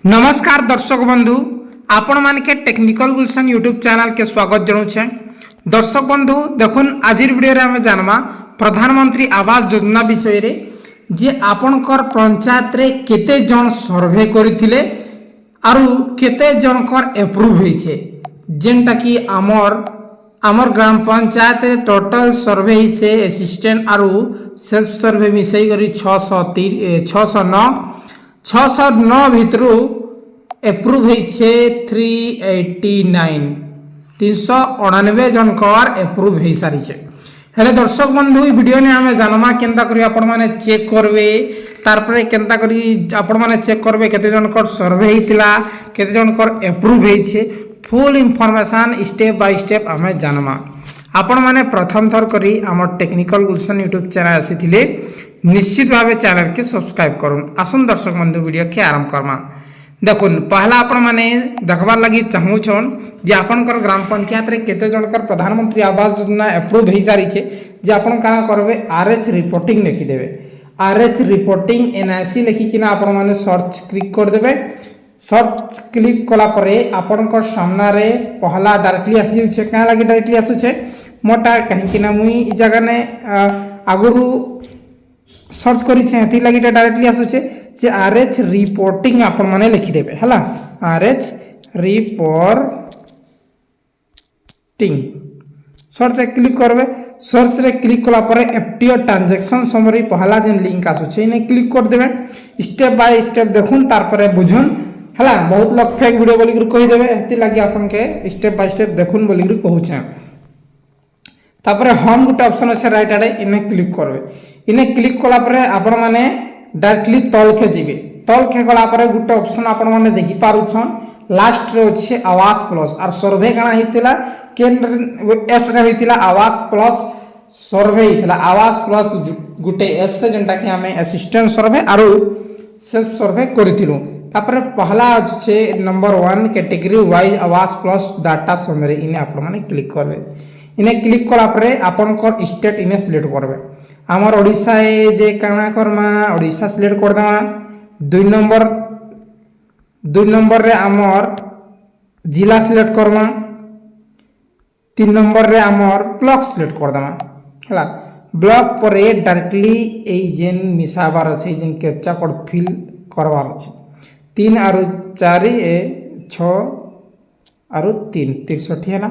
नमस्कार दर्शक बंधु आपण मानके टेक्निकल गुलशन यूट्यूब चैनल के स्वागत जनाऊे। दर्शक बंधु देखुन आज वीडियो रे आमे जानमा प्रधानमंत्री आवास योजना विषय रे जे आपणकर पंचायत रे केते जन सर्वे करथिले आरु केते जनकर अप्रूव होइछे जेनटा कि आमर ग्राम पंचायत रे टोटल सर्वे हिसे असिस्टेंट आरु सेल्फ सर्वे मिसई करी 609 भितरु एप्रूव होइछे 389 जनकर एप्रूव हो सारी है। हेले दर्शक बंधु वीडियो ने आमे जानमा केनता करी आपण माने चेक करबे तारपरे केनता करी आपण माने चेक करबे केते जनकर सर्वे हितला केते जनकर एप्रूव होइछे full information step by step आमे जानमा। आपण माने प्रथम थर करी हमर टेक्निकल गुलशन यूट्यूब चैनल आसीथिले निश्चित भाव चैनल के सब्सक्राइब करूँ। आसन दर्शक बंधु वीडियो के आरंभ करमा। देखुन पहला आपण माने देखबार लगी चाहूछन जे आपनकर ग्राम पंचायत रे केते जनकर प्रधानमंत्री आवास योजना अप्रूव हो सारी छे जे आपण काना करबे आरएच रिपोर्टिंग लिखि देबे। आरएच रिपोर्टिंग एनआईसी लिखि किना आपण माने सर्च क्लिक कर देबे। सर्च क्लिक कला परे आपनकर सामना रे पहला डायरेक्टली आसी छै का लगी डायरेक्टली आसु छै मोटा कहीं किना मुई इ जगह ने आगुरु सर्च करी हेती लगी डायरेक्टली आसुचे जे आरएच रिपोर्टिंग आपण माने लिखि देबे हला। आरएच रिपोर्टिंग सर्च क्लिक करबे। सर्च रे क्लिक कला परे एफटीओ ट्रांजैक्शन समरी पहला जेन लिंक आसुचे ने क्लिक कर देबे। स्टेप बाय स्टेप देखुन तार परे बुझुन हला। बहुत लोग फेक वीडियो बोली कहि देबे हेती लगी आपन के स्टेप बाय स्टेप देखुन बोली कहू छै। तापर होम गुटे ऑप्शन আছে राइट आडे इने क्लिक करबे। इने क्लिक कला परे आपण माने डायरेक्टली तल के जिवे। तल के गला परे गुटे ऑप्शन आपण माने देखि पारुछन लास्ट रे अछि आवास प्लस और सर्वे काना हितिला केंद्र एप्स रे हितिला आवास प्लस सर्वे हितिला। आवास प्लस गुटे एप्स जेंटा कि हमें असिस्टेंट सर्वे और सेल्फ सर्वे करितिलु। तापर पहला अछि नंबर 1 कैटेगरी वाइज आवास प्लस डाटा समरी इने आपण माने क्लिक करबे। इने क्लिक कला परे आपनकर स्टेट इने सिलेक्ट करबे। आमर ओडिशा ए जे काना करमा ओडिशा सिलेक्ट कर देमा। 2 नंबर रे आमर जिला सिलेक्ट करमा। 3 नंबर रे आमर ब्लॉक सिलेक्ट कर देमा हला। ब्लॉक परे डायरेक्टली ए जेन मिसाबार अछि जेन कैप्चा कोड फिल करबार अछि 3 और 4 ए 6 और 3 63 हला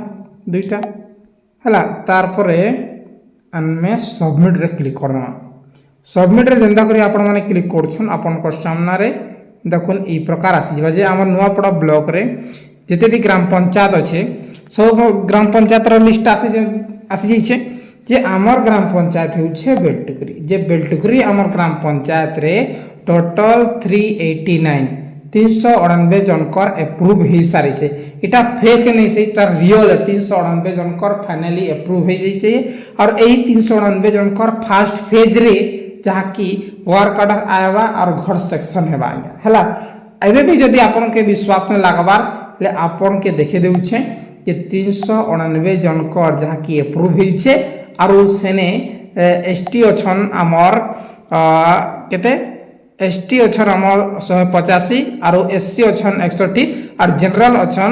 दुईटा हला। तार परे अन्मे सबमिट रे क्लिक करना। सबमिट रे जेंदा करी आपण माने क्लिक करछन आपण को सामना रे देखुन ई प्रकार आसी जिबा जे हमर नुआपड़ा ब्लॉक रे जते भी ग्राम पंचायत अछि सब ग्राम पंचायत रो लिस्ट आसी जाइ छै जे हमर ग्राम पंचायत होउ छै बेलटुकरी। जे बेलटुकरी हमर ग्राम पंचायत रे टोटल 398 जनकर अप्रूव हो सारी छै। इटा फेक नहीं से इटा रियल 398 जनकर फाइनली अप्रूव हो जाई छै और एही 399 जनकर फर्स्ट फेज रे जहा कि वर्क ऑर्डर आएबा और घर सेक्शन हेबा हला। एबे भी जदी आपन के विश्वास न लागबार ले आपन के देखे देउ छै कि 399 जनकर जहा कि अप्रूव हो छै और सेने एसटी अछन हमर केते एसटी अछन हमर 185 और एससी अछन 61 और जनरल अछन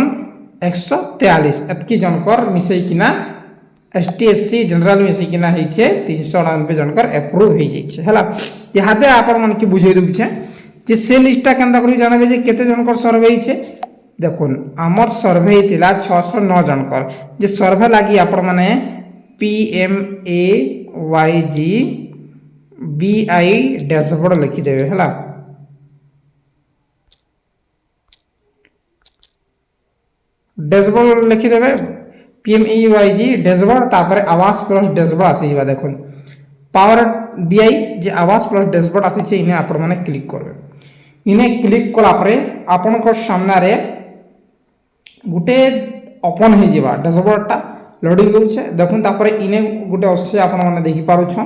143 एतकी जनकर मिसई किना एसटी एससी जनरल मिसई किना है छे 399 जनकर अप्रूव हो जाई छे हला। यादे आपण मन के बुझे दउ छे जे से लिस्टटा केनदा करी जानबे जे केते जनकर सर्वे है छे। देखुन हमर सर्वे हितिला 609 जनकर जे सर्वे लागि आपण माने PMAYG BI डैशबोर्ड लिखि देबे हला। डैशबोर्ड लिखि देबे PMAYG डैशबोर्ड तापर आवास प्लस डैशबोर्ड आसी जिबा। देखुन पावर BI जे आवास प्लस डैशबोर्ड आसी छै इने आपण माने क्लिक करबे। इने क्लिक कला परे आपण को सामना रे गुटे ओपन हो जिबा डैशबोर्डटा लोडिंग होउ छै। देखुन तापर इने गुटे ऑप्शन आपण माने देखि पारु छ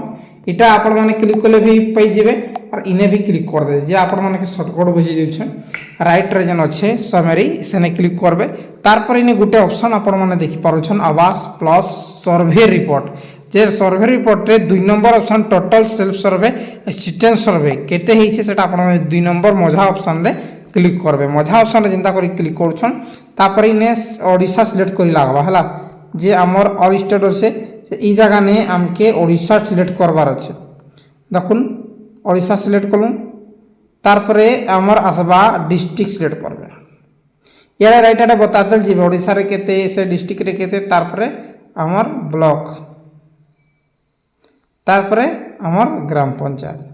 इटा आपण माने क्लिक करले भी पई जेबे और इने भी क्लिक कर दे जे आपण माने के शॉर्टकट बुझी देउ छै राइट रे जन अच्छे समरी सेने क्लिक करबे। तार पर इने गुटे ऑप्शन आपण माने देखि पारु छन आवास प्लस सर्वे रिपोर्ट जे सर्वे रिपोर्ट रे 2 नंबर ऑप्शन टोटल सेल्फ सर्वे असिस्टेंट सर्वे केते हेइ छै सेटा आपण 2 नंबर मझा ऑप्शन रे क्लिक करबे मझा ऑप्शन रे चिंता करी क्लिक करछन तापर इने ओडिशा सिलेक्ट करी लागबा हला जे हमर ऑल स्टेट से ई जगह ने हमके ओडिशा सिलेक्ट करबार अछि देखुन ओडिशा सिलेक्ट कलु तारपरे हमर आसबा डिस्ट्रिक्ट सिलेक्ट करबे यारे राइट आडे बता देल जे ओडिशा रे केते से डिस्ट्रिक्ट रे केते तारपरे हमर ब्लॉक तारपरे हमर ग्राम पंचायत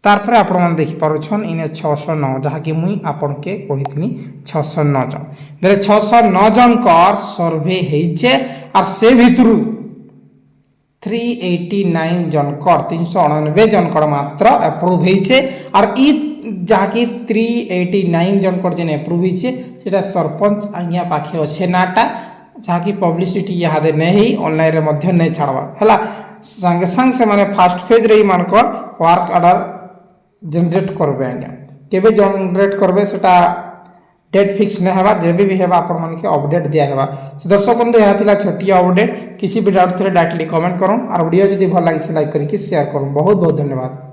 तारपरे आपण मन देखि पारुछन इने 609 जहा कि मुई आपण के कहितनी 609 जन बेले 609 जन कर सर्वे हेइछे और से भितरु 389 जन कर 389 जन कर मात्र अप्रूव हेइछे और ई जहा कि 389 जन कर जेने अप्रूव हेइछे सेटा सरपंच आज्ञा पाखे अछि नाटा जहा कि पब्लिसिटी यादे नहीं ऑनलाइन रे मध्य नहीं छाड़वा हला संगे संग से माने फर्स्ट फेज रे मान कर वर्क ऑर्डर जनरेट करबे आज्ञा केबे जनरेट करबे सेटा डेट फिक्स नहीं हेबा जेबे भी हेबा आपण मन के अपडेट दिया हेबा सो दर्शक बंधु यहा थिला छोटिया अपडेट किसी भी डाउट थरे डायरेक्टली कमेंट करूं और वीडियो जदी भल लागिस लाइक करी के शेयर करूं बहुत बहुत धन्यवाद।